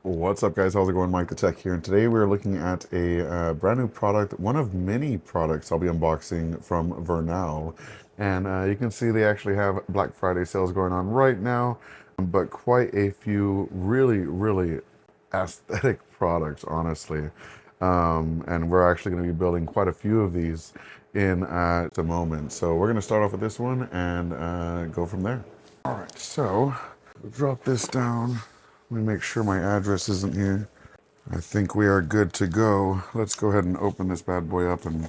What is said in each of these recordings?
What's up, guys? How's it going? MikeTheTech here, and today we're looking at a brand new product, one of many products I'll be unboxing from Vernal. And you can see they actually have Black Friday sales going on right now, but quite a few really aesthetic products, honestly. And we're actually going to be building quite a few of these in the moment. So we're going to start off with this one and go from there. All right, so we'll drop this down. Let me make sure my address isn't here. I think we are good to go. Let's go ahead and open this bad boy up and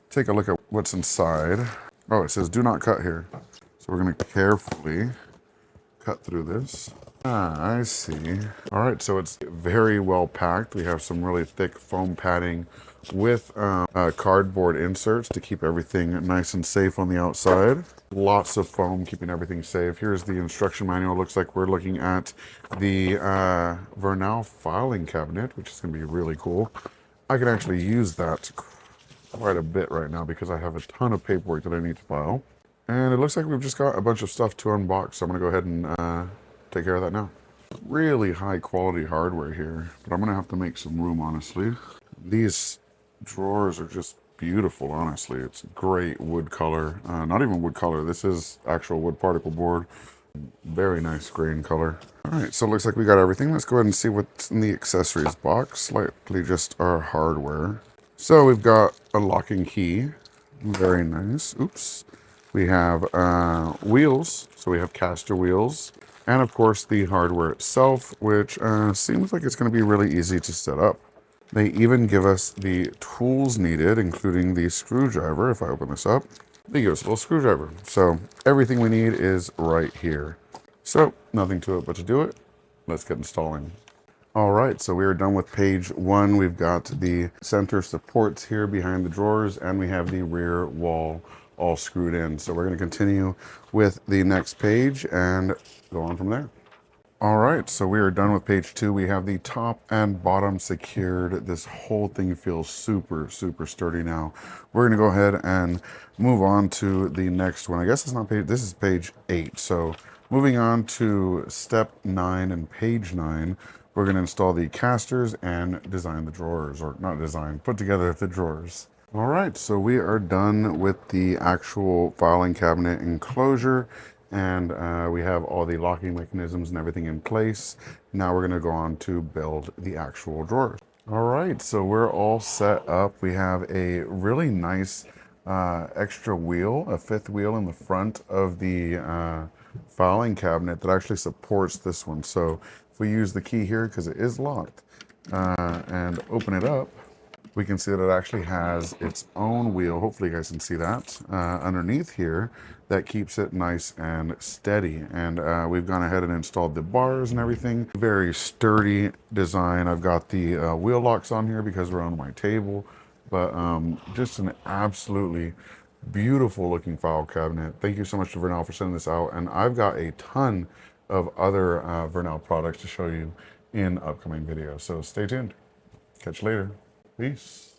take a look at what's inside. Oh, it says do not cut here. So we're going to carefully cut through this. Ah, I see. All right, so it's very well packed. We have some really thick foam padding with cardboard inserts to keep everything nice and safe on the outside. Lots of foam keeping everything safe. Here's the instruction manual. Looks like we're looking at the Vernal filing cabinet, which is going to be really cool. I can actually use that quite a bit right now because I have a ton of paperwork that I need to file. And it looks like we've just got a bunch of stuff to unbox, so I'm going to go ahead and take care of that now. Really high quality hardware here, but I'm going to have to make some room, honestly. These drawers are just beautiful, honestly. It's great wood color. Not even wood color, this is actual wood particle board. Very nice grain color. All right, so it looks like we got everything. Let's go ahead and see what's in the accessories box. Likely just our hardware. So we've got a locking key. Very nice. Oops. We have wheels, so we have caster wheels, and of course the hardware itself, which seems like it's going to be really easy to set up. They even give us the tools needed, including the screwdriver. If I open this up, they give us a little screwdriver. So everything we need is right here. So nothing to it but to do it. Let's get installing. All right, so we are done with page one. We've got the center supports here behind the drawers, and we have the rear wall all screwed in. So we're going to continue with the next page and go on from there. All right, so we are done with page two. We have the top and bottom secured. This whole thing feels super sturdy now. We're going to go ahead and move on to the next one. I guess it's not page, this is page 8. So moving on to step 9 and page 9, we're going to install the casters and design the drawers, or not design, put together the drawers. All right, so we are done with the actual filing cabinet enclosure, and we have all the locking mechanisms and everything in place. Now we're going to go on to build the actual drawers. All right, so we're all set up. We have a really nice extra wheel, a fifth wheel in the front of the filing cabinet that actually supports this one. So if we use the key here, because it is locked, and open it up, we can see that it actually has its own wheel. Hopefully you guys can see that underneath here that keeps it nice and steady. And we've gone ahead and installed the bars and everything. Very sturdy design. I've got the wheel locks on here because we're on my table, but just an absolutely beautiful looking file cabinet. Thank you so much to Vernal for sending this out. And I've got a ton of other Vernal products to show you in upcoming videos. So stay tuned. Catch you later. Peace.